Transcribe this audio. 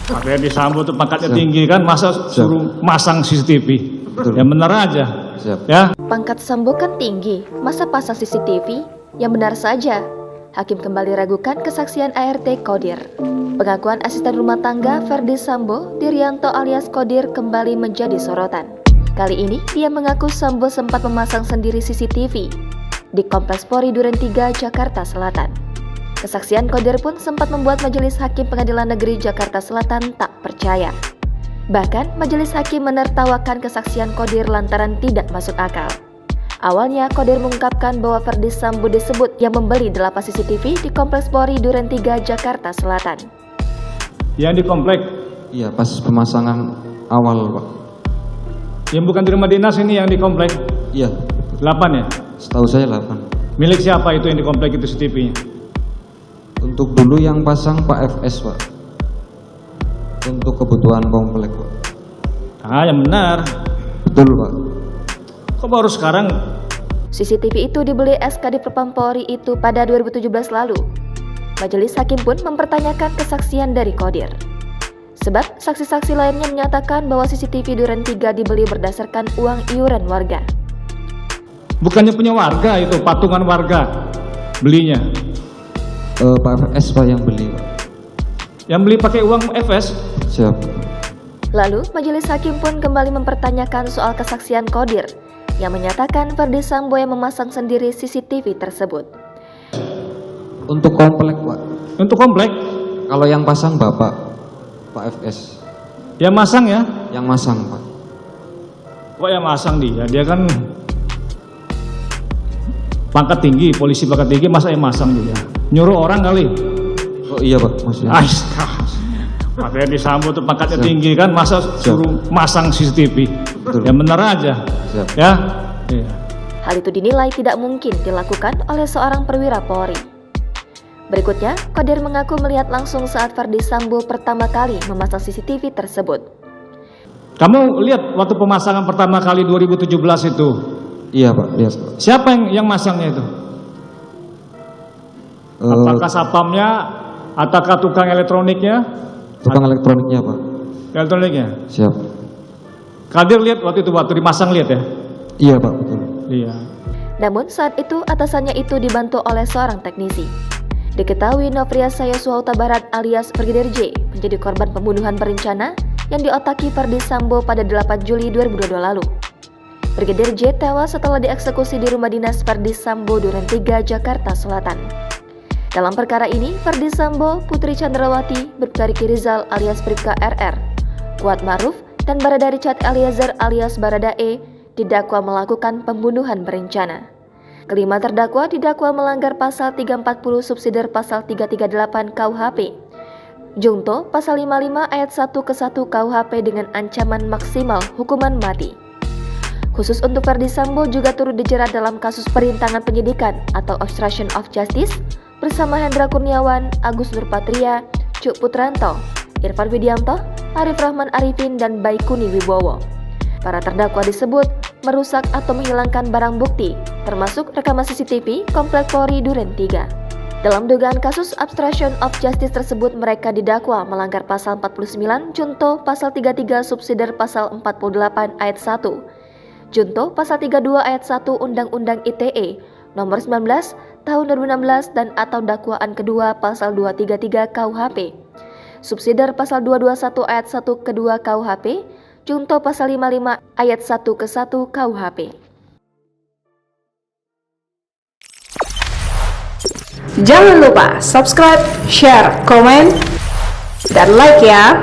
Pak Ferdi Sambo itu pangkatnya tinggi kan, masa suruh masang CCTV? Betul. Yang benar aja. Siap. Ya. Pangkat Sambo kan tinggi, masa pasang CCTV? Yang benar saja. Hakim kembali ragukan kesaksian ART Kodir. Pengakuan asisten rumah tangga Ferdi Sambo, Diryanto alias Kodir kembali menjadi sorotan. Kali ini dia mengaku Sambo sempat memasang sendiri CCTV di Kompleks Polri Duren 3, Jakarta Selatan. Kesaksian Kodir pun sempat membuat Majelis Hakim Pengadilan Negeri Jakarta Selatan tak percaya. Bahkan Majelis Hakim menertawakan kesaksian Kodir lantaran tidak masuk akal. Awalnya Kodir mengungkapkan bahwa Ferdi Sambo disebut yang membeli 8 CCTV di Kompleks Polri Duren 3, Jakarta Selatan. Yang di komplek, Iya, pas pemasangan awal, Pak. yang bukan di rumah dinas ini yang di komplek, Iya, 8 ya? setahu saya 8. Milik siapa itu yang di komplek itu CCTV-nya? Untuk dulu yang pasang Pak FS, Pak. Untuk kebutuhan komplek, Pak. Ah, yang benar. Betul, Pak. Kok baru sekarang? CCTV itu dibeli SKD Propam Polri itu pada 2017 lalu. Majelis Hakim pun mempertanyakan kesaksian dari Kodir. Sebab saksi-saksi lainnya menyatakan bahwa CCTV Duren 3 dibeli berdasarkan uang iuran warga. Bukannya punya warga itu, patungan warga belinya. Pak FS, Pak, yang beli, Pak. Yang beli pakai uang FS? Siap. Lalu Majelis Hakim pun kembali mempertanyakan soal kesaksian Kodir yang menyatakan Ferdi Sambo yang memasang sendiri CCTV tersebut. Untuk komplek, Pak. Untuk komplek? Kalau yang pasang Bapak, Pak FS. Yang masang ya? Yang masang, Pak. Kok yang masang dia? Dia kan pangkat tinggi, polisi pangkat tinggi, masa yang masang dia? Nyuruh orang kali. Oh iya, Pak, maksudnya. Ais, Pak Ferdi Sambo itu pangkatnya Siap. tinggi kan, masa suruh masang CCTV? Betul. Yang benar aja. Siap. Ya? Iya. Hal itu dinilai tidak mungkin dilakukan oleh seorang perwira Polri. Berikutnya, Kodir mengaku melihat langsung saat Ferdi Sambo pertama kali memasang CCTV tersebut. Kamu lihat waktu pemasangan pertama kali 2017 itu, Iya, Pak, lihat, Pak. siapa yang masangnya itu? Apakah satpamnya, ataukah tukang elektroniknya? Tukang elektroniknya, Pak. Elektroniknya. Siap. Kadir lihat waktu itu, waktu dimasang lihat ya? Iya, Pak, betul. Iya. Namun saat itu atasannya itu dibantu oleh seorang teknisi. Diketahui Nofriansyah Yosua Huta Barat alias Brigadir J menjadi korban pembunuhan berencana yang diotaki Ferdi Sambo pada 8 Juli 2022 lalu. Brigadir J tewas setelah dieksekusi di rumah dinas Ferdi Sambo Duren 3, Jakarta Selatan. Dalam perkara ini, Ferdi Sambo, Putri Chandrawati, Bribka Riki Rizal alias Bribka RR, Kuat Maruf, dan Barada Richard Eliezer alias Barada E didakwa melakukan pembunuhan berencana. Kelima terdakwa didakwa melanggar pasal 340 subsidiar pasal 338 KUHP, Junto pasal 55 ayat 1 ke 1 KUHP dengan ancaman maksimal hukuman mati. Khusus untuk Ferdi Sambo juga turut dijerat dalam kasus perintangan penyidikan atau obstruction of justice bersama Hendra Kurniawan, Agus Nurpatria, Cuk Putranto, Irfan Widianto, Arif Rahman Arifin, dan Baikuni Wibowo. Para terdakwa disebut merusak atau menghilangkan barang bukti, termasuk rekaman CCTV Komplek Polri Duren 3. Dalam dugaan kasus obstruction of justice tersebut, mereka didakwa melanggar pasal 49, Junto pasal 33 subsidiar pasal 48 ayat 1, Junto pasal 32 ayat 1 Undang-Undang ITE nomor 19 tahun 2016 dan atau dakwaan kedua pasal 233 KUHP, subsidiar pasal 221 ayat 1 kedua KUHP, Junto pasal 55 ayat 1 ke 1 KUHP. Jangan lupa subscribe, share, komen, dan like ya.